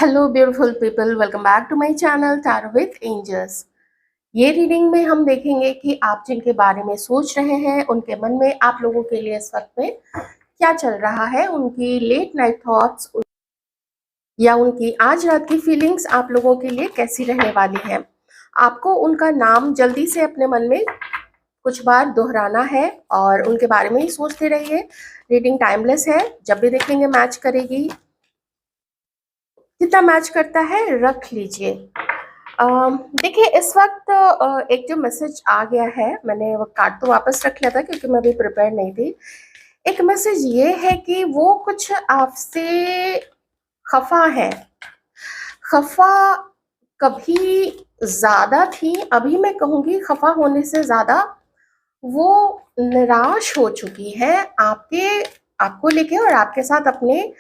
Hello beautiful people, welcome back to my channel tarot with angels. ये reading में हम देखेंगे कि आप जिनके बारे में सोच रहे हैं उनके मन में आप लोगों के लिए इस वक्त में क्या चल रहा है, उनकी लेट नाइट थॉट्स या उनकी आज रात की फीलिंग्स आप लोगों के लिए कैसी रहने वाली है। आपको उनका नाम जल्दी से अपने मन में कुछ बार दोहराना है और उनके बारे में ही सोचते रहिए। रीडिंग टाइमलेस है, जब भी देखेंगे मैच करेगी। कितना मैच करता है रख लीजिए। देखिए इस वक्त एक जो मैसेज आ गया है, मैंने वो कार्ड तो वापस रख लिया था क्योंकि मैं अभी प्रिपेयर नहीं थी। एक मैसेज ये है कि वो कुछ आपसे खफा है। खफा कभी ज्यादा थी, अभी मैं कहूँगी खफा होने से ज्यादा वो निराश हो चुकी है आपको लेके और आपके साथ अपने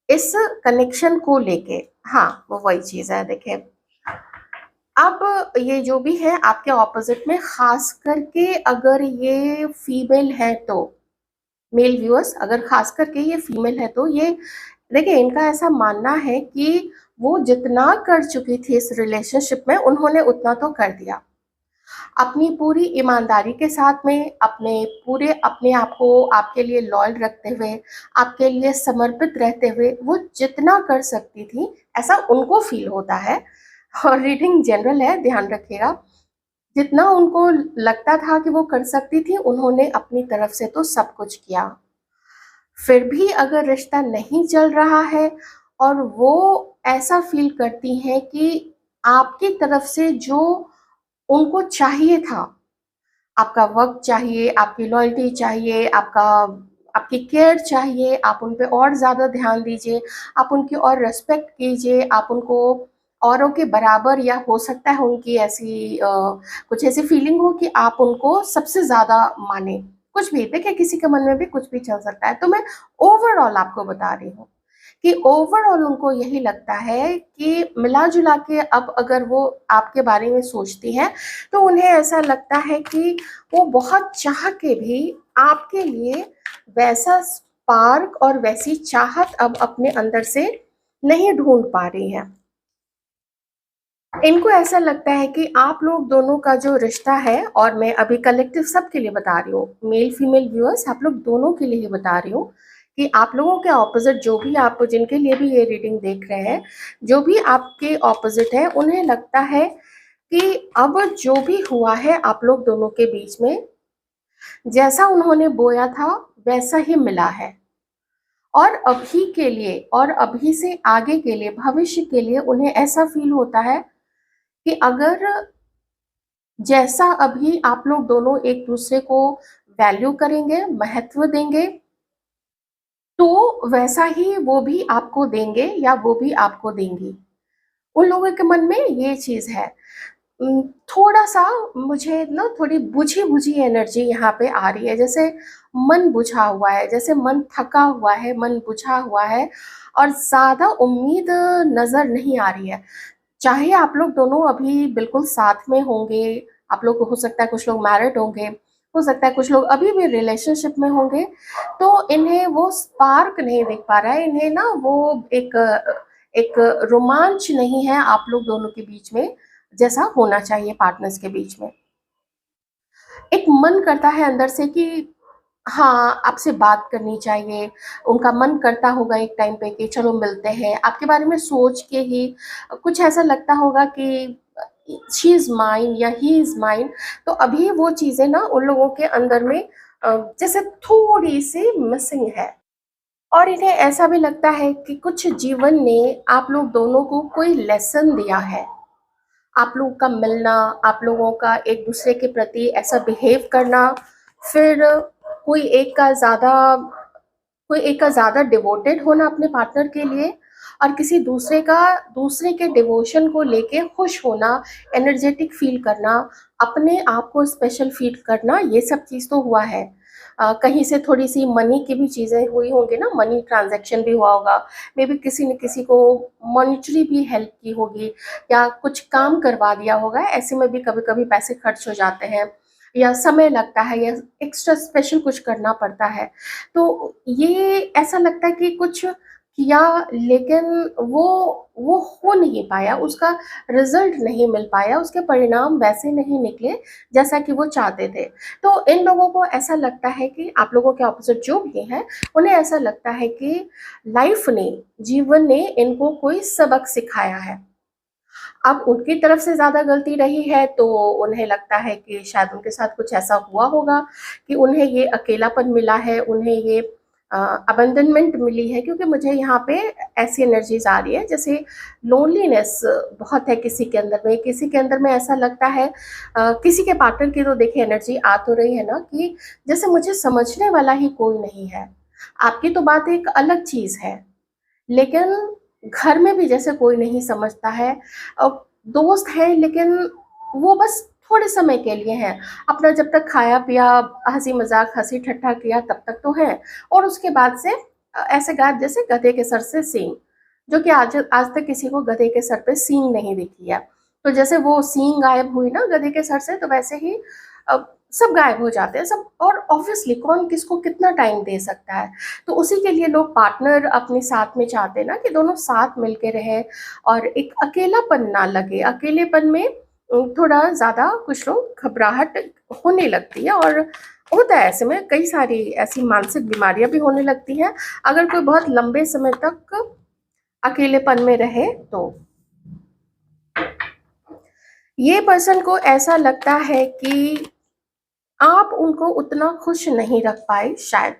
इस कनेक्शन को लेके। हाँ, वो वही चीज है। देखिए अब ये जो भी है आपके ऑपोजिट में, खास करके अगर ये फीमेल है तो, मेल व्यूअर्स अगर खास करके ये फीमेल है तो ये देखिए इनका ऐसा मानना है कि वो जितना कर चुकी थी इस रिलेशनशिप में उन्होंने उतना तो कर दिया। अपनी पूरी ईमानदारी के साथ में अपने आप को आपके लिए लॉयल रखते हुए, आपके लिए समर्पित रहते हुए वो जितना कर सकती थी ऐसा उनको फील होता है। और रीडिंग जनरल है, ध्यान रखिएगा। जितना उनको लगता था कि वो कर सकती थी उन्होंने अपनी तरफ से तो सब कुछ किया। फिर भी अगर रिश्ता नहीं चल रहा है और वो ऐसा फील करती हैं कि आपकी तरफ से जो उनको चाहिए था, आपका वक्त चाहिए, आपकी लॉयल्टी चाहिए, आपकी केयर चाहिए, आप उन पे और ज़्यादा ध्यान दीजिए, आप उनकी और रिस्पेक्ट कीजिए, आप उनको औरों के बराबर, या हो सकता है उनकी ऐसी कुछ ऐसी फीलिंग हो कि आप उनको सबसे ज़्यादा माने। कुछ भी देखिए, किसी के मन में भी कुछ भी चल सकता है। तो मैं ओवरऑल आपको बता रही हूँ कि ओवरऑल उनको यही लगता है कि मिला जुला के अब अगर वो आपके बारे में सोचती हैं तो उन्हें ऐसा लगता है कि वो बहुत चाह के भी आपके लिए वैसा स्पार्क और वैसी चाहत अब अपने अंदर से नहीं ढूंढ पा रही हैं। इनको ऐसा लगता है कि आप लोग दोनों का जो रिश्ता है, और मैं अभी कलेक्टिव सबके लिए बता रही हूँ, मेल फीमेल व्यूअर्स आप लोग दोनों के लिए ही बता रही हूँ कि आप लोगों के ऑपोजिट जो भी आप जिनके लिए भी ये रीडिंग देख रहे हैं, जो भी आपके ऑपोजिट है, उन्हें लगता है कि अब जो भी हुआ है आप लोग दोनों के बीच में, जैसा उन्होंने बोया था वैसा ही मिला है। और अभी के लिए और अभी से आगे के लिए, भविष्य के लिए उन्हें ऐसा फील होता है कि अगर जैसा अभी आप लोग दोनों एक दूसरे को वैल्यू करेंगे, महत्व देंगे, तो वैसा ही वो भी आपको देंगे या वो भी आपको देंगी। उन लोगों के मन में ये चीज है। थोड़ा सा मुझे ना थोड़ी बुझी बुझी एनर्जी यहाँ पे आ रही है, जैसे मन बुझा हुआ है, जैसे मन थका हुआ है, मन बुझा हुआ है और ज्यादा उम्मीद नजर नहीं आ रही है। चाहे आप लोग दोनों अभी बिल्कुल साथ में होंगे, आप लोग हो सकता है कुछ लोग मैरिड होंगे, हो सकता है कुछ लोग अभी भी रिलेशनशिप में होंगे, तो इन्हें वो स्पार्क नहीं दिख पा रहा है, इन्हें ना वो एक एक रोमांच नहीं है आप लोग दोनों के बीच में जैसा होना चाहिए पार्टनर्स के बीच में। एक मन करता है अंदर से कि हाँ, आपसे बात करनी चाहिए। उनका मन करता होगा एक टाइम पे कि चलो मिलते हैं। आपके बारे में सोच के ही कुछ ऐसा लगता होगा कि शी इज़ माइन या ही इज़ माइन। तो अभी वो चीज़ें ना उन लोगों के अंदर में जैसे थोड़ी-सी मिसिंग है। और इन्हें ऐसा भी लगता है कि कुछ जीवन ने आप लोग दोनों को कोई लेसन दिया है। आप लोगों का मिलना, आप लोगों का एक दूसरे के प्रति ऐसा बिहेव करना, फिर कोई एक का ज़्यादा कोई एक का ज़्यादा डिवोटेड होना अपने पार्टनर के लिए, और किसी दूसरे के डिवोशन को लेके खुश होना, एनर्जेटिक फील करना, अपने आप को स्पेशल फील करना, ये सब चीज़ तो हुआ है। कहीं से थोड़ी सी मनी की भी चीज़ें हुई होंगी ना, मनी ट्रांजैक्शन भी हुआ होगा, मे बी किसी ने किसी को मॉनिटरी भी हेल्प की होगी या कुछ काम करवा दिया होगा। ऐसे में भी कभी कभी पैसे खर्च हो जाते हैं या समय लगता है या एक्स्ट्रा स्पेशल कुछ करना पड़ता है। तो ये ऐसा लगता है कि कुछ किया, लेकिन वो वो हो नहीं पाया, उसका रिजल्ट नहीं मिल पाया, उसके परिणाम वैसे नहीं निकले जैसा कि वो चाहते थे। तो इन लोगों को ऐसा लगता है कि आप लोगों के ऑपोजिट जो भी हैं, उन्हें ऐसा लगता है कि लाइफ ने, जीवन ने इनको कोई सबक सिखाया है। अब उनकी तरफ से ज़्यादा गलती रही है तो उन्हें लगता है कि शायद उनके साथ कुछ ऐसा हुआ होगा कि उन्हें ये अकेलापन मिला है, उन्हें ये अबंडनमेंट मिली है, क्योंकि मुझे यहाँ पे ऐसी एनर्जीज आ रही है जैसे लोनलीनेस बहुत है किसी के अंदर में, किसी के अंदर में ऐसा लगता है किसी के पार्टनर की तो देखिए एनर्जी आ तो रही है ना, कि जैसे मुझे समझने वाला ही कोई नहीं है। आपकी तो बात एक अलग चीज़ है, लेकिन घर में भी जैसे कोई नहीं समझता है। अ, दोस्त हैं लेकिन वो बस थोड़े समय के लिए हैं, अपना जब तक खाया पिया, हंसी मजाक, हंसी ठट्ठा किया तब तक तो है, और उसके बाद से ऐसे गायब जैसे गधे के सर से सींग, जो कि आज आज तक किसी को गधे के सर पे सींग नहीं दिखी है। तो जैसे वो सींग गायब हुई ना गधे के सर से, तो वैसे ही अ, सब गायब हो जाते हैं सब, और ऑब्वियसली कौन किसको कितना टाइम दे सकता है। तो उसी के लिए लोग पार्टनर अपने साथ में चाहते हैं ना, कि दोनों साथ मिलके रहे और एक अकेलापन ना लगे। अकेलेपन में थोड़ा ज़्यादा कुछ लोग घबराहट होने लगती है, और होता है ऐसे में कई सारी ऐसी मानसिक बीमारियां भी होने लगती हैं अगर कोई बहुत लंबे समय तक अकेलेपन में रहे तो। ये पर्सन को ऐसा लगता है कि आप उनको उतना खुश नहीं रख पाए शायद,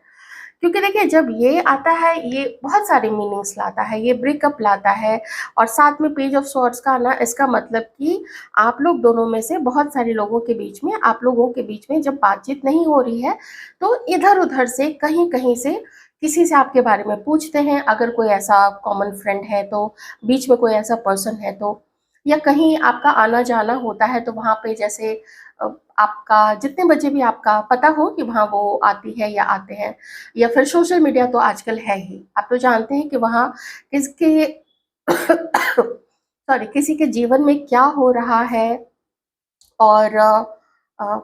क्योंकि देखिए जब ये आता है ये बहुत सारे मीनिंग्स लाता है, ये ब्रेकअप लाता है, और साथ में पेज ऑफ स्वॉर्ड्स का आना, इसका मतलब कि आप लोग दोनों में से बहुत सारे लोगों के बीच में, आप लोगों के बीच में जब बातचीत नहीं हो रही है तो इधर उधर से कहीं कहीं से किसी से आपके बारे में पूछते हैं, अगर कोई ऐसा कॉमन फ्रेंड है तो, बीच में कोई ऐसा पर्सन है तो, या कहीं आपका आना जाना होता है तो वहाँ पे जैसे अ, आपका जितने बजे भी आपका पता हो कि वहाँ वो आती है या आते हैं, या फिर सोशल मीडिया तो आजकल है ही, आप तो जानते हैं कि वहाँ किसके सॉरी किसी के जीवन में क्या हो रहा है, और अ,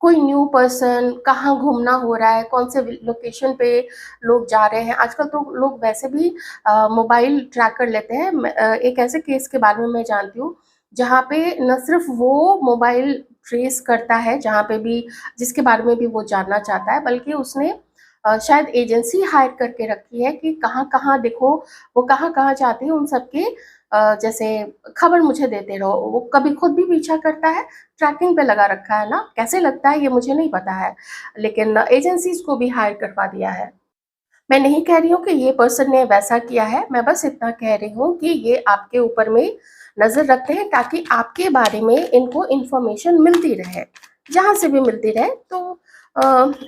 कोई न्यू पर्सन कहाँ घूमना हो रहा है, कौन से लोकेशन पे लोग जा रहे हैं। आजकल तो लोग वैसे भी मोबाइल ट्रैक कर लेते हैं। एक ऐसे केस के बारे में मैं जानती हूँ जहाँ पे न सिर्फ वो मोबाइल ट्रेस करता है जहाँ पे भी, जिसके बारे में भी वो जानना चाहता है, बल्कि उसने शायद एजेंसी हायर करके रखी है कि कहाँ कहाँ देखो, वो कहाँ कहाँ जाती है, उन सबके जैसे खबर मुझे देते रहो। वो कभी खुद भी पीछा करता है, ट्रैकिंग पे लगा रखा है ना, कैसे लगता है ये मुझे नहीं पता है, लेकिन एजेंसीज को भी हायर करवा दिया है। मैं नहीं कह रही हूँ कि ये पर्सन ने वैसा किया है, मैं बस इतना कह रही हूँ कि ये आपके ऊपर में नजर रखते हैं ताकि आपके बारे में इनको इंफॉर्मेशन मिलती रहे, जहाँ से भी मिलती रहे। तो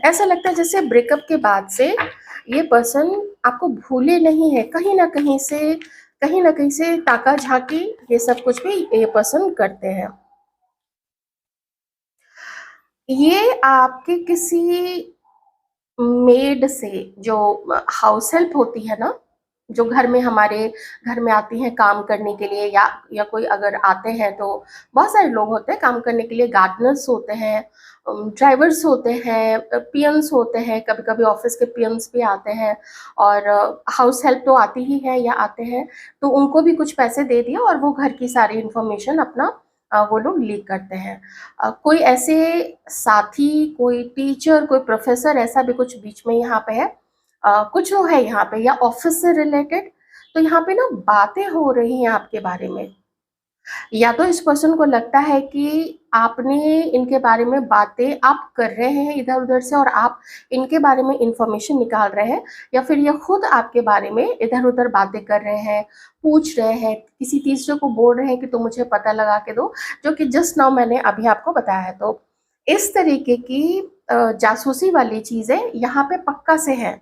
ऐसा लगता है जैसे ब्रेकअप के बाद से ये पर्सन आपको भूले नहीं है, कहीं ना कहीं से, कहीं ना कहीं से ताका झाकी ये सब कुछ भी ये पर्सन करते हैं। ये आपके किसी मेड से, जो हाउस हेल्प होती है ना, जो घर में हमारे घर में आती हैं काम करने के लिए, या कोई अगर आते हैं तो बहुत सारे लोग होते हैं काम करने के लिए, गार्डनर्स होते हैं, ड्राइवर्स होते हैं, पियंस होते हैं, कभी कभी ऑफिस के पियंस भी आते हैं, और हाउस हेल्प तो आती ही है या आते हैं, तो उनको भी कुछ पैसे दे दिया और वो घर की सारी इंफॉर्मेशन अपना वो लोग लीक करते हैं। कोई ऐसे साथी, कोई टीचर, कोई प्रोफेसर, ऐसा भी कुछ बीच में यहाँ पे है। कुछ लोग है यहाँ पे या ऑफिस से रिलेटेड, तो यहाँ पे ना बातें हो रही हैं आपके बारे में, या तो इस पर्सन को लगता है कि आपने इनके बारे में बातें आप कर रहे हैं इधर उधर से, और आप इनके बारे में इंफॉर्मेशन निकाल रहे हैं, या फिर ये खुद आपके बारे में इधर उधर बातें कर रहे हैं, पूछ रहे हैं, किसी तीसरे को बोल रहे हैं कि तुम मुझे पता लगा के दो, जो कि जस्ट नाउ मैंने अभी आपको बताया है। तो इस तरीके की जासूसी वाली चीजें यहाँ पे पक्का से है,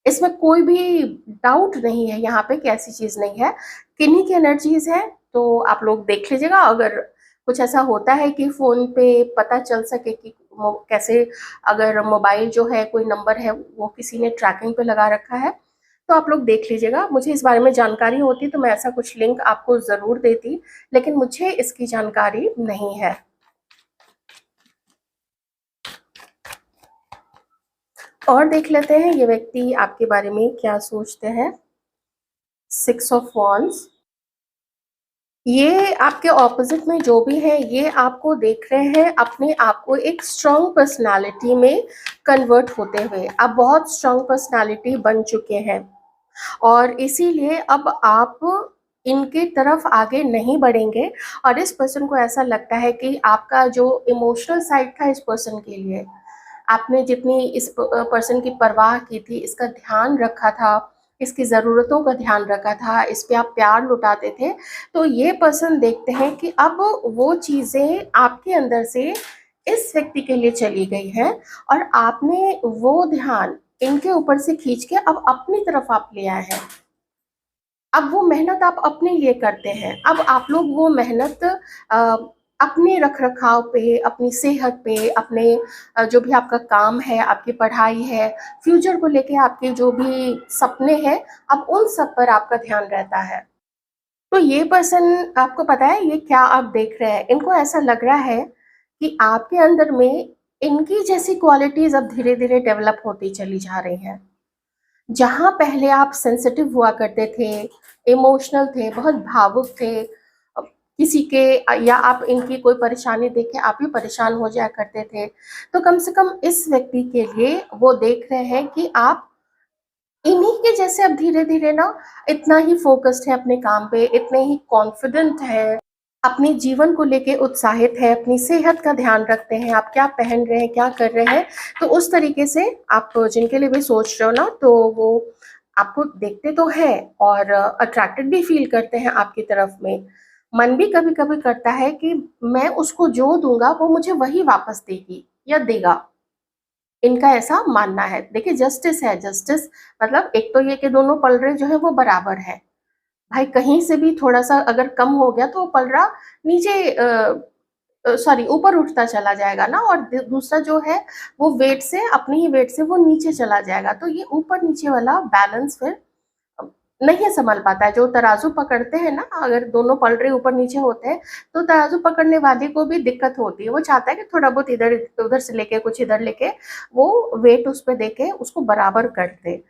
इसमें कोई भी डाउट नहीं है यहाँ पे कि ऐसी चीज नहीं है, किन्हीं की एनर्जीज है। तो आप लोग देख लीजिएगा, अगर कुछ ऐसा होता है कि फोन पे पता चल सके कि कैसे, अगर मोबाइल जो है कोई नंबर है वो किसी ने ट्रैकिंग पे लगा रखा है, तो आप लोग देख लीजिएगा। मुझे इस बारे में जानकारी होती तो मैं ऐसा कुछ लिंक आपको जरूर देती, लेकिन मुझे इसकी जानकारी नहीं है। और देख लेते हैं ये व्यक्ति आपके बारे में क्या सोचते हैं। Six of wands. ये आपके ऑपोजिट में जो भी है, ये आपको देख रहे हैं अपने आप को एक स्ट्रॉन्ग पर्सनालिटी में कन्वर्ट होते हुए। आप बहुत स्ट्रॉन्ग पर्सनालिटी बन चुके हैं और इसीलिए अब आप इनके तरफ आगे नहीं बढ़ेंगे। और इस पर्सन को ऐसा लगता है कि आपका जो इमोशनल साइड था इस पर्सन के लिए, आपने जितनी इस पर्सन की परवाह की थी, इसका ध्यान रखा था, इसकी ज़रूरतों का ध्यान रखा था, इस पे आप प्यार लुटाते थे, तो ये पर्सन देखते हैं कि अब वो चीज़ें आपके अंदर से इस व्यक्ति के लिए चली गई हैं और आपने वो ध्यान इनके ऊपर से खींच के अब अपनी तरफ आप ले आए हैं। अब वो मेहनत आप अपने लिए करते हैं। अब आप लोग वो मेहनत अपने रख-रखाव पे, अपनी सेहत पे, अपने जो भी आपका काम है, आपकी पढ़ाई है, फ्यूचर को लेके आपके जो भी सपने हैं, अब उन सब पर आपका ध्यान रहता है। तो ये पर्सन, आपको पता है ये क्या आप देख रहे हैं, इनको ऐसा लग रहा है कि आपके अंदर में इनकी जैसी क्वालिटीज़ अब धीरे-धीरे डेवलप होती चली जा रही हैं। जहाँ पहले आप सेंसिटिव हुआ करते थे, इमोशनल थे, बहुत भावुक थे, किसी के या आप इनकी कोई परेशानी देख के आप भी परेशान हो जाया करते थे, तो कम से कम इस व्यक्ति के लिए वो देख रहे हैं कि आप इन्हीं के जैसे अब धीरे-धीरे ना इतना ही फ़ोकस्ड है अपने काम पे, इतने ही कॉन्फिडेंट हैं, अपने जीवन को लेके उत्साहित है, अपनी सेहत का ध्यान रखते हैं, आप क्या पहन रहे हैं, क्या कर रहे हैं, तो उस तरीके से आप जिनके लिए भी सोच रहे हो ना, तो वो आपको देखते तो हैं और अट्रैक्टेड भी फ़ील करते हैं आपकी तरफ में। मन भी कभी-कभी करता है कि मैं उसको जो दूँगा, वो मुझे वही वापस देगी या देगा। इनका ऐसा मानना है। देखिए जस्टिस है, जस्टिस मतलब एक तो ये कि दोनों पलड़े जो हैं वो बराबर हैं। भाई कहीं से भी थोड़ा-सा अगर कम हो गया तो वो पलड़ा नीचे सॉरी ऊपर उठता चला जाएगा ना, और द दूसरा जो है वो वेट से, अपनी ही वेट से वो नीचे चला जाएगा। तो ये ऊपर-नीचे वाला बैलेंस फिर अ, नहीं संभल पाता है। जो तराजू पकड़ते हैं ना, अगर दोनों पलड़े ऊपर-नीचे होते हैं, तो तराजू पकड़ने वाले को भी दिक्कत होती है। वो चाहता है कि थोड़ा बहुत इधर उधर से लेके, कुछ इधर लेके, वो वेट उस पे देके उसको बराबर कर दे।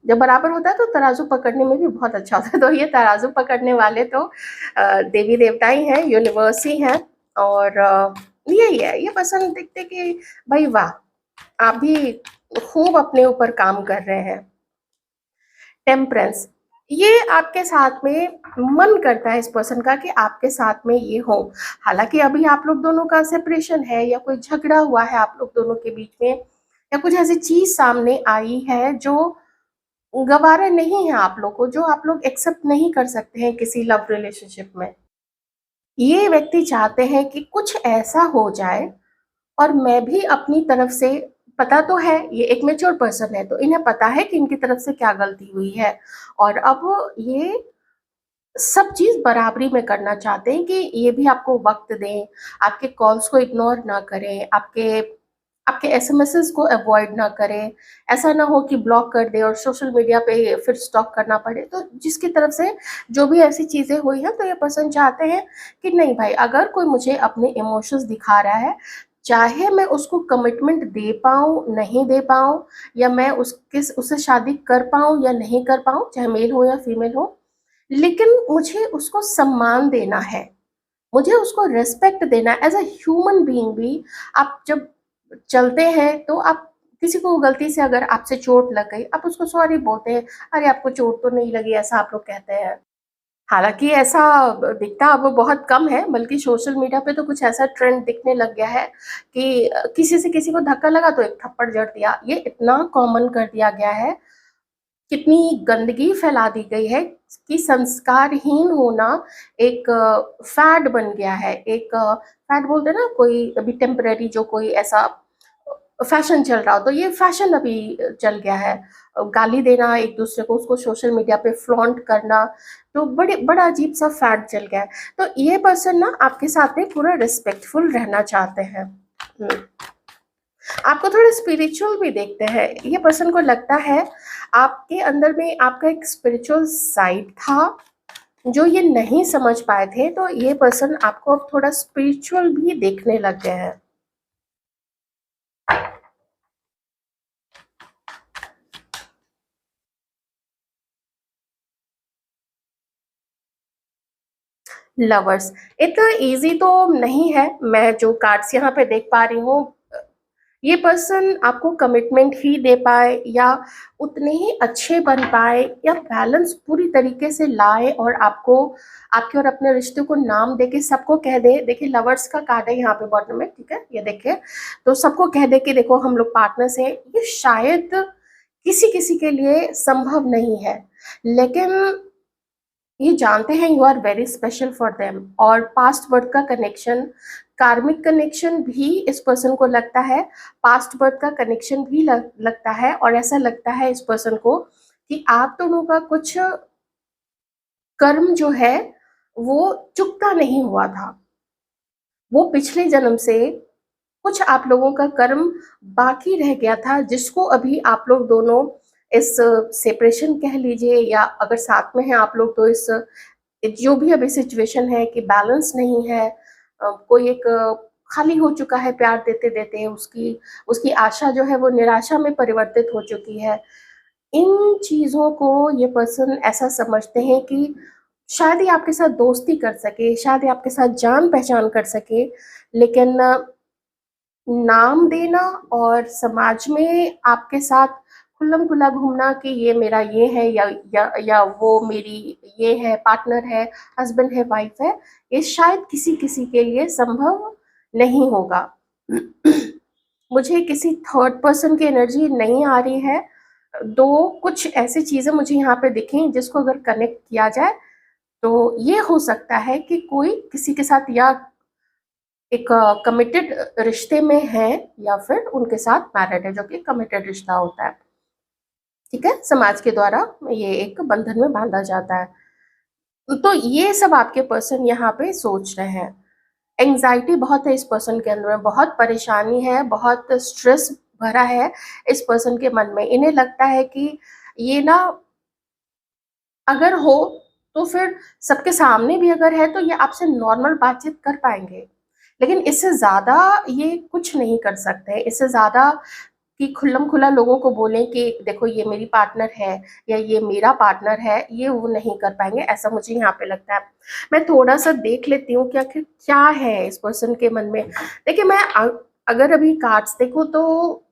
जब बराबर होता है तो तराजू पकड़ने में भी बहुत अच्छा होता है। तो ये तराजू पकड़ने वाले तो देवी-देवता ही हैं, यूनिवर्स ही हैं और यही है। ये पसंद देखते कि भाई वाह! आप भी खूब अपने ऊपर काम कर रहे हैं। टेम्परेंस, ये आपके साथ में मन करता है इस पर्सन का कि आपके साथ में ये हो। हालाँकि अभी आप लोग दोनों का सेपरेशन है या कोई झगड़ा हुआ है आप लोग दोनों के बीच में, या कुछ ऐसी चीज़ सामने आई है जो गँवारा नहीं है आप लोग को, जो आप लोग एक्सेप्ट नहीं कर सकते हैं किसी लव रिलेशनशिप में। ये व्यक्ति चाहते हैं कि कुछ ऐसा हो जाए और मैं भी अपनी तरफ से, पता तो है ये एक मैच्योर पर्सन है, तो इन्हें पता है कि इनकी तरफ से क्या गलती हुई है और अब ये सब चीज़ बराबरी में करना चाहते हैं कि ये भी आपको वक़्त दें, आपके कॉल्स को इग्नोर ना करें, आपके आपके एसएमएसेस को अवॉइड ना करें। ऐसा ना हो कि ब्लॉक कर दें और सोशल मीडिया पे फिर स्टॉक करना पड़े। तो जिसकी तरफ से जो भी ऐसी चीज़ें हुई हैं, तो ये पर्सन चाहते हैं कि नहीं भाई, अगर कोई मुझे अपने इमोशंस दिखा रहा है, चाहे मैं उसको कमिटमेंट दे पाऊँ, नहीं दे पाऊँ, या मैं उससे शादी कर पाऊँ या नहीं कर पाऊँ, चाहे मेल हो या फीमेल हो, लेकिन मुझे उसको सम्मान देना है, मुझे उसको रिस्पेक्ट देना है एज़ अ ह्यूमन बीइंग भी। आप जब चलते हैं तो आप किसी को गलती से अगर आपसे चोट लग गई, आप उसको सॉरी बोलते हैं, "अरे! आपको चोट तो नहीं लगी", ऐसा आप लोग कहते हैं। हालाँकि ऐसा दिखता अब बहुत कम है, बल्कि सोशल मीडिया पे तो कुछ ऐसा ट्रेंड दिखने लग गया है कि किसी से किसी को धक्का लगा तो एक थप्पड़ जड़ दिया। ये इतना कॉमन कर दिया गया है, कितनी गंदगी फैला दी गई है कि संस्कारहीन होना एक फैड बन गया है। एक फैड बोलते हैं ना, कोई अभी टेम्परेरी जो कोई ऐसा फैशन चल रहा हो, तो ये फैशन अभी चल गया है। गाली देना एक-दूसरे को, उसको सोशल मीडिया पे फ्लॉन्ट करना, तो बड़ा अजीब-सा फैड चल गया है। तो ये पर्सन ना आपके साथ में पूरा रिस्पेक्टफुल रहना चाहते हैं। हुँ। आपको थोड़ा स्पिरिचुअल भी देखते हैं। ये पर्सन को लगता है आपके अंदर में आपका एक स्पिरिचुअल साइड था, जो ये नहीं समझ पाए थे, तो ये पर्सन आपको अब थोड़ा स्पिरिचुअल भी देखने लग गए हैं। लवर्स, इतना इजी तो नहीं है। मैं जो कार्ड्स यहाँ पे देख पा रही हूँ, ये पर्सन आपको कमिटमेंट ही दे पाए या उतने ही अच्छे बन पाए या बैलेंस पूरी तरीके से लाए और आपको, आपके और अपने रिश्ते को नाम दे के सबको कह दे। देखिए लवर्स का कार्ड है यहाँ पे बॉटम में, ठीक है, ये देखिए। तो सबको कह दे कि देखो हम लोग पार्टनर्स हैं, ये शायद किसी किसी के लिए संभव नहीं है, लेकिन ये जानते हैं you are very special for them. और पास्ट बर्थ का कनेक्शन, कार्मिक कनेक्शन भी इस पर्सन को लगता है, पास्ट बर्थ का कनेक्शन भी लगता है। और ऐसा लगता है इस पर्सन को कि आप दोनों का कुछ कर्म जो है वो चुकता नहीं हुआ था। वो पिछले जन्म से कुछ आप लोगों का कर्म बाकी रह गया था, जिसको अभी आप लोग दोनों इस सेपरेशन कह लीजिए, या अगर साथ में हैं आप लोग तो इस जो भी अभी सिचुएशन है कि बैलेंस नहीं है, कोई एक खाली हो चुका है प्यार देते देते, उसकी उसकी आशा जो है वो निराशा में परिवर्तित हो चुकी है। इन चीज़ों को ये पर्सन ऐसा समझते हैं कि शायद ही आपके साथ दोस्ती कर सके, शायद ही आपके साथ जान पहचान कर सके, लेकिन नाम देना और समाज में आपके साथ खुल्लम खुला घूमना कि ये मेरा ये है या वो मेरी ये है, पार्टनर है, हस्बैंड है, वाइफ है, ये शायद किसी किसी के लिए संभव नहीं होगा। मुझे किसी थर्ड पर्सन की एनर्जी नहीं आ रही है। दो कुछ ऐसी चीज़ें मुझे यहाँ पे दिखी जिसको अगर कनेक्ट किया जाए तो ये हो सकता है कि कोई किसी के साथ या एक कमिटेड रिश्ते में है या फिर उनके साथ मैरिड है, जो कि कमिटेड रिश्ता होता है, ठीक है, समाज के द्वारा ये एक बंधन में बांधा जाता है। तो ये सब आपके पर्सन यहाँ पे सोच रहे हैं। एंजाइटी बहुत है इस पर्सन के अंदर में, बहुत परेशानी है, बहुत स्ट्रेस भरा है इस पर्सन के मन में। इन्हें लगता है कि ये ना अगर हो तो फिर सबके सामने भी अगर है तो ये आपसे नॉर्मल बातचीत कर पाएंगे, लेकिन इससे ज़्यादा ये कुछ नहीं कर सकते। इससे ज़्यादा कि खुल्लम खुला लोगों को बोलें कि देखो ये मेरी पार्टनर है या ये मेरा पार्टनर है, ये वो नहीं कर पाएंगे, ऐसा मुझे यहाँ पे लगता है। मैं थोड़ा सा देख लेती हूँ कि आखिर क्या है इस पर्सन के मन में। देखिए मैं अगर अभी कार्ड्स देखूँ तो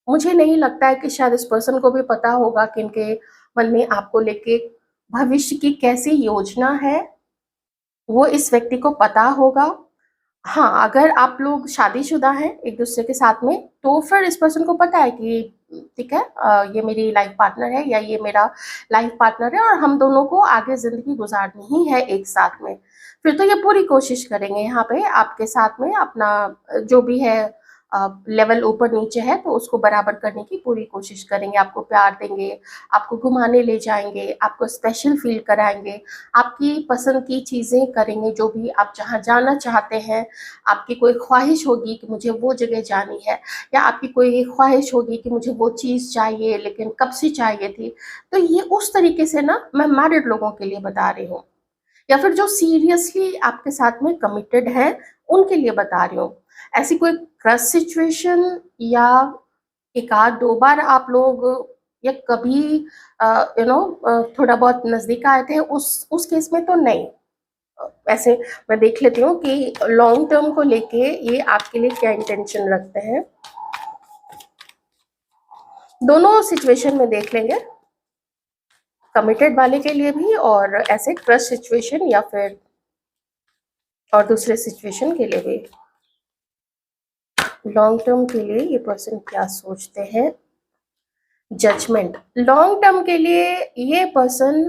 मुझे नहीं लगता है कि शायद इस पर्सन को भी पता होगा कि इनके मन में आपको लेके भविष्य की कैसी योजना है, वो इस व्यक्ति को पता होगा। हाँ, अगर आप लोग शादीशुदा हैं एक-दूसरे के साथ में, तो फिर इस पर्सन को पता है कि ठीक है, ये मेरी लाइफ पार्टनर है या ये मेरा लाइफ पार्टनर है और हम दोनों को आगे ज़िंदगी गुज़ारनी ही है एक साथ में। फिर तो ये पूरी कोशिश करेंगे यहाँ पे आपके साथ में अपना जो भी है लेवल ऊपर-नीचे है तो उसको बराबर करने की पूरी कोशिश करेंगे। आपको प्यार देंगे, आपको घुमाने ले जाएँगे, आपको स्पेशल फ़ील कराएँगे, आपकी पसंद की चीज़ें करेंगे, जो भी आप जहाँ जाना चाहते हैं। आपकी कोई ख्वाहिश होगी कि मुझे वो जगह जानी है, या आपकी कोई ख्वाहिश होगी कि मुझे वो चीज़ चाहिए लेकिन कब से चाहिए थी। तो ये उस तरीके से ना मैं मैरिड लोगों के लिए बता रही हूँ, या फिर जो सीरियसली आपके साथ में कमिटेड हैं, उनके लिए बता रही हूँ। ऐसी कोई क्रश सिचुएशन या 1 आध 2 बार आप लोग या कभी थोड़ा बहुत नज़दीक आए थे, उस केस में तो नहीं। वैसे मैं देख लेती हूँ कि लॉन्ग टर्म को लेके ये आपके लिए क्या इंटेंशन रखते हैं। दोनों सिचुएशन में देख लेंगे, कमिटेड वाले के लिए भी और ऐसे क्रश सिचुएशन या फिर और दूसरे सिचुएशन के लिए भी। लॉन्ग टर्म के लिए ये पर्सन क्या सोचते हैं। जजमेंट, लॉन्ग टर्म के लिए ये पर्सन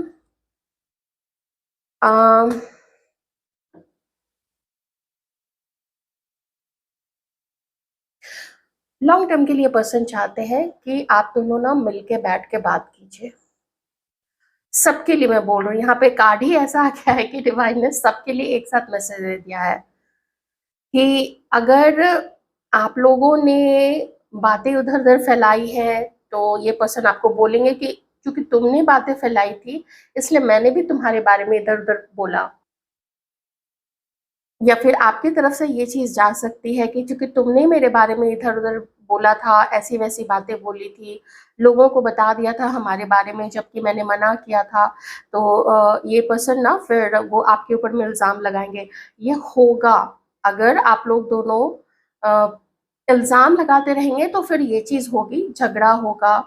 लॉन्ग टर्म के लिए पर्सन चाहते हैं कि आप दोनों ना मिलके बैठ के बात कीजिए। सबके लिए मैं बोल रही हूँ, यहाँ पे कार्ड ही ऐसा आ गया है कि डिवाइन ने सबके लिए एक साथ मैसेज दे दिया है कि अगर आप लोगों ने बातें उधर-उधर फैलाई हैं, तो ये पर्सन आपको बोलेंगे कि क्योंकि तुमने बातें फैलाई थी, इसलिए मैंने भी तुम्हारे बारे में इधर-उधर बोला। या फिर आपकी तरफ से ये चीज़ जा सकती है कि चूँकि तुमने मेरे बारे में इधर-उधर बोला था, ऐसी-वैसी बातें बोली थी, लोगों को बता दिया था हमारे बारे में जबकि मैंने मना किया था, तो ये पर्सन ना फिर वो आपके ऊपर में इल्ज़ाम लगाएँगे। ये होगा, अगर आप लोग दोनों इल्ज़ाम लगाते रहेंगे तो फिर ये चीज़ होगी, झगड़ा होगा,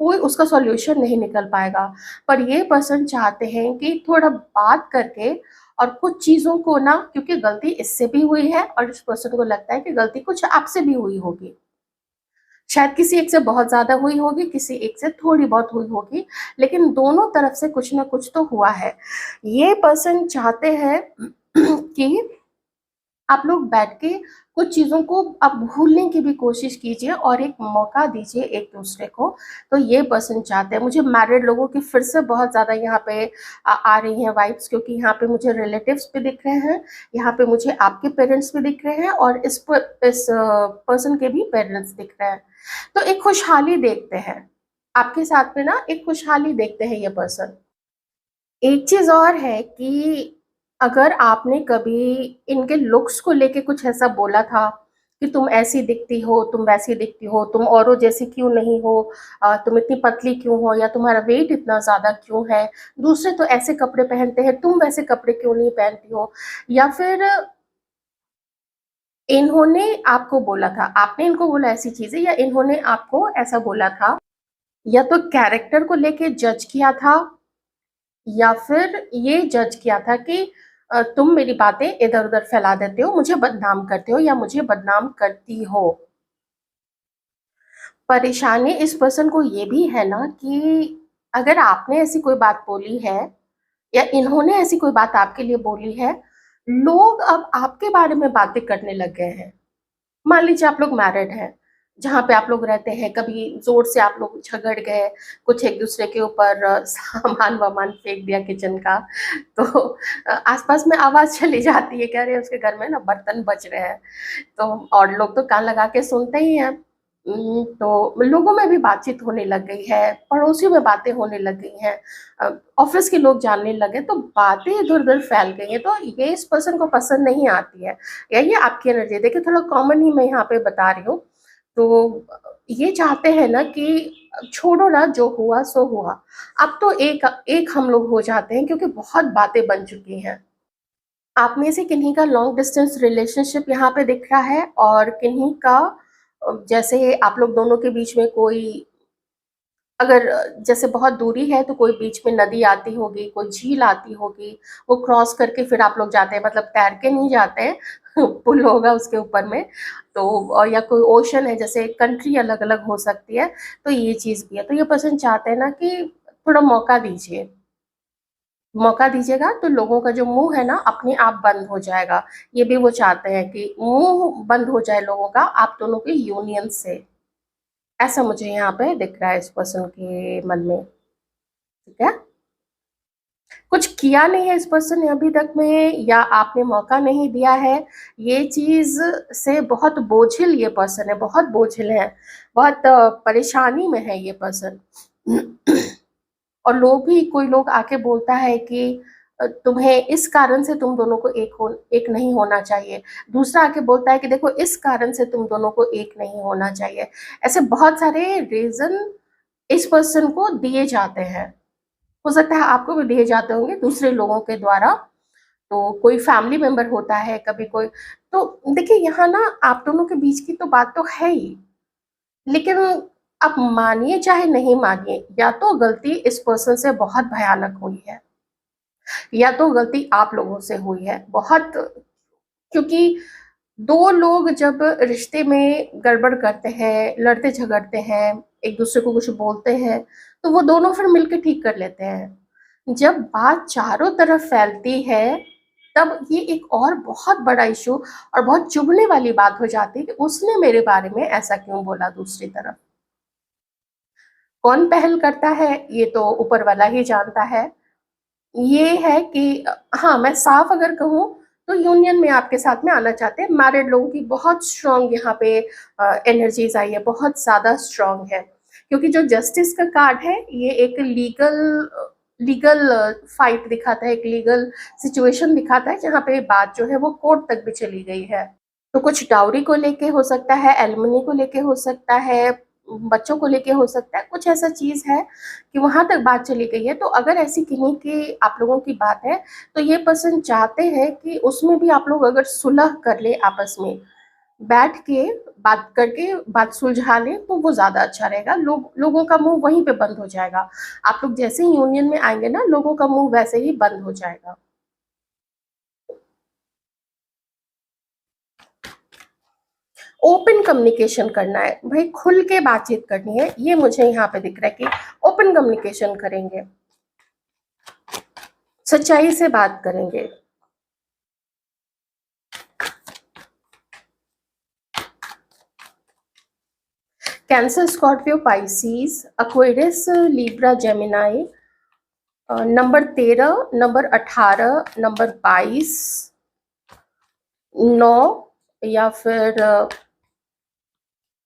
कोई उसका सॉल्यूशन नहीं निकल पाएगा। पर ये पर्सन चाहते हैं कि थोड़ा बात करके और कुछ चीज़ों को ना, क्योंकि गलती इससे भी हुई है और इस पर्सन को लगता है कि गलती कुछ आपसे भी हुई होगी। शायद किसी एक से बहुत ज़्यादा हुई होगी, किसी एक से थोड़ी बहुत हुई होगी, लेकिन दोनों तरफ से कुछ न कुछ तो हुआ है। ये पर्सन चाहते हैं कि आप लोग बैठ के कुछ चीज़ों को आप भूलने की भी कोशिश कीजिए और एक मौका दीजिए एक-दूसरे को। तो ये पर्सन चाहते हैं। मुझे मैरिड लोगों की फिर से बहुत ज़्यादा यहाँ पे आ रही हैं वाइब्स, क्योंकि यहाँ पे मुझे रिलेटिव्स भी दिख रहे हैं, यहाँ पे मुझे आपके पेरेंट्स भी दिख रहे हैं और इस पर्सन के भी पेरेंट्स दिख रहे हैं। तो एक खुशहाली देखते हैं। आपके साथ में ना एक खुशहाली देखते हैं ये पर्सन। एक चीज़ और है कि अगर आपने कभी इनके लुक्स को लेके कुछ ऐसा बोला था कि तुम ऐसी दिखती हो, तुम वैसी दिखती हो, तुम औरों जैसी क्यों नहीं हो, तुम इतनी पतली क्यों हो या तुम्हारा वेट इतना ज़्यादा क्यों है, दूसरे तो ऐसे कपड़े पहनते हैं, तुम वैसे कपड़े क्यों नहीं पहनती हो, या फिर इन्होंने आपको बोला था, आपने इनको बोला ऐसी चीज़ें या इन्होंने आपको ऐसा बोला था, या तो कैरेक्टर को लेके जज किया था या फिर ये जज किया था कि तुम मेरी बातें इधर-उधर फैला देते हो, मुझे बदनाम करते हो या मुझे बदनाम करती हो। परेशानी इस पर्सन को ये भी है ना कि अगर आपने ऐसी कोई बात बोली है या इन्होंने ऐसी कोई बात आपके लिए बोली है, लोग अब आपके बारे में बातें करने लग गए हैं। मान लीजिए आप लोग मैरिड हैं, जहाँ पे आप लोग रहते हैं, कभी ज़ोर से आप लोग झगड़ गए, कुछ एक-दूसरे के ऊपर सामान-वामान फेंक दिया किचन का, तो आस-पास में आवाज़ चली जाती है कि अरे उसके घर में ना बर्तन बज रहे हैं, तो और लोग तो कान लगा के सुनते ही हैं। तो लोगों में भी बातचीत होने लग गई है, पड़ोसियों में बातें होने लग गई हैं, ऑफ़िस के लोग जानने लगे, तो बातें इधर-उधर फैल गई हैं, तो ये इस पर्सन को पसंद नहीं आती है। या ये आपकी एनर्जी है। देखिए थोड़ा कॉमन ही मैं यहाँ पे बता रही हूँ। तो ये चाहते हैं ना कि छोड़ो ना, जो हुआ सो हुआ। अब तो एक एक हम लोग हो जाते हैं क्योंकि बहुत बातें बन चुकी हैं। आप में से किन्हीं का लॉन्ग डिस्टेंस रिलेशनशिप यहाँ पे दिख रहा है और किन्हीं का जैसे आप लोग दोनों के बीच में कोई, अगर जैसे बहुत दूरी है तो कोई बीच में नदी आती होगी, कोई झील आती होगी, वो क्रॉस करके फिर आप लोग जाते हैं, मतलब तैर के नहीं जाते हैं, पुल होगा उसके ऊपर में, तो या कोई ओशन है, जैसे कंट्री अलग-अलग हो सकती है, तो ये चीज़ भी है। तो ये पर्सन चाहते हैं ना कि थोड़ा मौका दीजिए। मौका दीजिएगा तो लोगों का जो मुँह है ना अपने आप बंद हो जाएगा। ये भी वो चाहते हैं कि मुँह बंद हो जाए लोगों का आप दोनों के यूनियन से। ऐसा मुझे यहाँ पे दिख रहा है इस पर्सन के मन में, ठीक है? कुछ किया नहीं है इस पर्सन ने अभी तक में या आपने मौका नहीं दिया है, ये चीज़ से बहुत बोझिल ये पर्सन है, बहुत बोझिल है, बहुत परेशानी में है ये पर्सन। और लोग भी, कोई लोग आके बोलता है कि तुम्हें इस कारण से तुम दोनों को एक नहीं होना चाहिए। दूसरा आके बोलता है कि देखो इस कारण से तुम दोनों को एक नहीं होना चाहिए। ऐसे बहुत सारे रीज़न इस पर्सन को दिए जाते हैं। हो सकता है आपको भी दिए जाते होंगे दूसरे लोगों के द्वारा, तो कोई फैमिली मेंबर होता है, कभी कोई, तो देखिए यहाँ ना आप दोनों के बीच की तो बात तो है ही, लेकिन आप मानिए चाहे नहीं मानिए, या तो गलती इस पर्सन से बहुत भयानक हुई है, या तो गलती आप लोगों से हुई है बहुत, क्योंकि 2 लोग जब रिश्ते में गड़बड़ करते हैं, लड़ते-झगड़ते हैं, एक-दूसरे को कुछ बोलते हैं, तो वो दोनों फिर मिलके ठीक कर लेते हैं। जब बात चारों तरफ फैलती है, तब ये एक और बहुत बड़ा इश्यू और बहुत चुभने वाली बात हो जाती है कि उसने मेरे बारे में ऐसा क्यों बोला दूसरी तरफ। कौन पहल करता है, ये तो ऊपर वाला ही जानता है। ये है कि हाँ, मैं साफ अगर कहूँ तो यूनियन में आपके साथ में आना चाहते हैं। मैरिड लोगों की बहुत स्ट्रॉन्ग यहाँ पे एनर्जीज़ आई है, बहुत ज़्यादा स्ट्रॉन्ग है। क्योंकि जो जस्टिस का कार्ड है, ये एक लीगल फाइट दिखाता है, एक लीगल सिचुएशन दिखाता है, जहाँ पे बात जो है वो कोर्ट तक भी चली गई है। तो कुछ डाउरी को लेके हो सकता है, एलिमनी को लेके हो सकता है, बच्चों को लेके हो सकता है, कुछ ऐसा चीज है कि वहां तक बात चली गई है। तो अगर ऐसी किन्हीं की आप लोगों की बात है, तो ये पर्सन चाहते हैं कि उसमें भी आप लोग अगर सुलह कर ले, आपस में बैठ के बात करके बात सुलझा ले, तो वो ज्यादा अच्छा रहेगा। लोगों का मुंह वहीं पे बंद हो जाएगा। आप लोग जैसे ही यूनियन में आएंगे ना, लोगों का मुंह वैसे ही बंद हो जाएगा। ओपन कम्युनिकेशन करना है भाई, खुल के बातचीत करनी है, ये मुझे यहाँ पे दिख रहा है कि ओपन कम्युनिकेशन करेंगे, सच्चाई से बात करेंगे। Cancer, Scorpio, Pisces, Aquarius, Libra, Gemini, number 13, number 18, number 22, 9 या फिर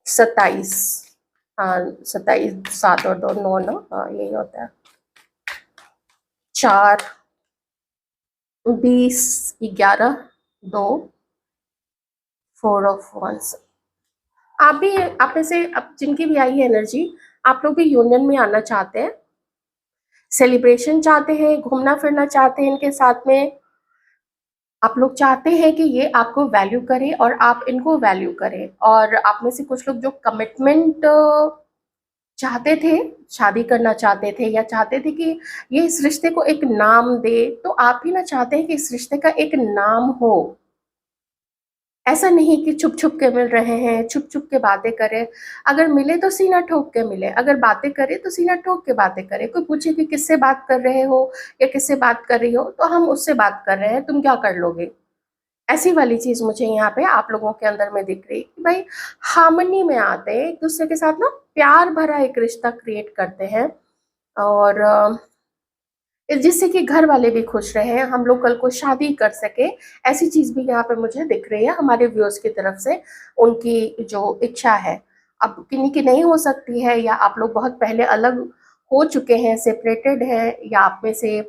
27। हाँ, 27, 7 और 2 9 ना, हाँ यही होता है। 4, 20, 11, 2, 4 ऑफ वंस। आप भी, आप में से अब जिनकी भी आई है एनर्जी, आप लोग भी यूनियन में आना चाहते हैं, सेलिब्रेशन चाहते हैं, घूमना फिरना चाहते हैं इनके साथ में। आप लोग चाहते हैं कि ये आपको वैल्यू करें और आप इनको वैल्यू करें। और आप में से कुछ लोग जो कमिटमेंट चाहते थे, शादी करना चाहते थे, या चाहते थे कि ये इस रिश्ते को एक नाम दे, तो आप भी ना चाहते हैं कि इस रिश्ते का एक नाम हो। ऐसा नहीं कि छुप छुप के मिल रहे हैं, छुप छुप के बातें करें। अगर मिले तो सीना ठोक के मिले, अगर बातें करें तो सीना ठोक के बातें करें। कोई पूछे कि किससे बात कर रहे हो या किससे बात कर रही हो, तो हम उससे बात कर रहे हैं, तुम क्या कर लोगे। ऐसी वाली चीज मुझे यहाँ पे आप लोगों के अंदर में दिख रही कि भाई हार्मनी में आते हैं, एक दूसरे के साथ ना प्यार भरा एक रिश्ता क्रिएट करते हैं। और जिससे कि घर वाले भी खुश रहे, हम लोग कल को शादी कर सके। ऐसी चीज भी यहाँ पे मुझे दिख रही है हमारे व्यूअर्स की तरफ से, उनकी जो इच्छा है। अब किन्हीं की नहीं हो सकती है, या आप लोग बहुत पहले अलग हो चुके हैं, सेपरेटेड है, या आप में से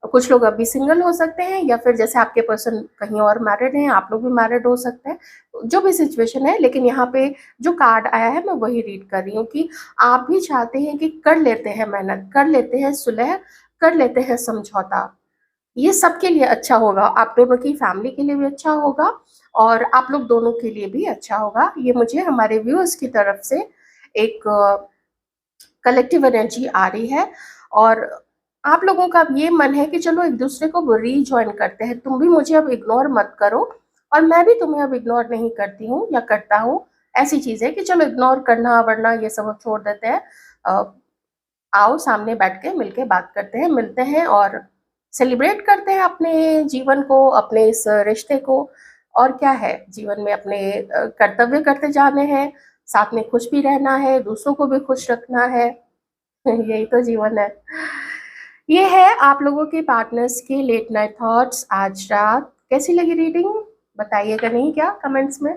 कुछ लोग अभी सिंगल हो सकते हैं, या फिर जैसे आपके पर्सन कहीं और मैरिड हैं, आप लोग भी मैरिड हो सकते हैं। जो भी सिचुएशन है, लेकिन यहाँ पे जो कार्ड आया है मैं वही रीड कर रही हूँ कि आप भी चाहते हैं कि कर लेते हैं मेहनत, कर लेते हैं सुलह, कर लेते हैं समझौता। ये सबके लिए अच्छा होगा, आप दोनों की फैमिली के लिए भी अच्छा होगा, और आप लोग दोनों के लिए भी अच्छा होगा। ये मुझे हमारे व्यूअर्स की तरफ से एक कलेक्टिव एनर्जी आ रही है। और आप लोगों का अब ये मन है कि चलो एक दूसरे को रीजॉइन करते हैं, तुम भी मुझे अब इग्नोर मत करो और मैं भी तुम्हें अब इग्नोर नहीं करती हूँ या करता हूँ। ऐसी चीज है कि चलो इग्नोर करना वरना ये सब अब छोड़ देते हैं। आओ सामने बैठ के मिलके बात करते हैं, मिलते हैं और सेलिब्रेट करते हैं अपने जीवन को, अपने इस रिश्ते को। और क्या है जीवन में, अपने कर्तव्य करते जाने हैं, साथ में खुश भी रहना है, दूसरों को भी खुश रखना है। यही तो जीवन है। ये है आप लोगों के पार्टनर्स के लेट नाइट थॉट्स आज रात। कैसी लगी रीडिंग, बताइएगा नहीं क्या कमेंट्स में।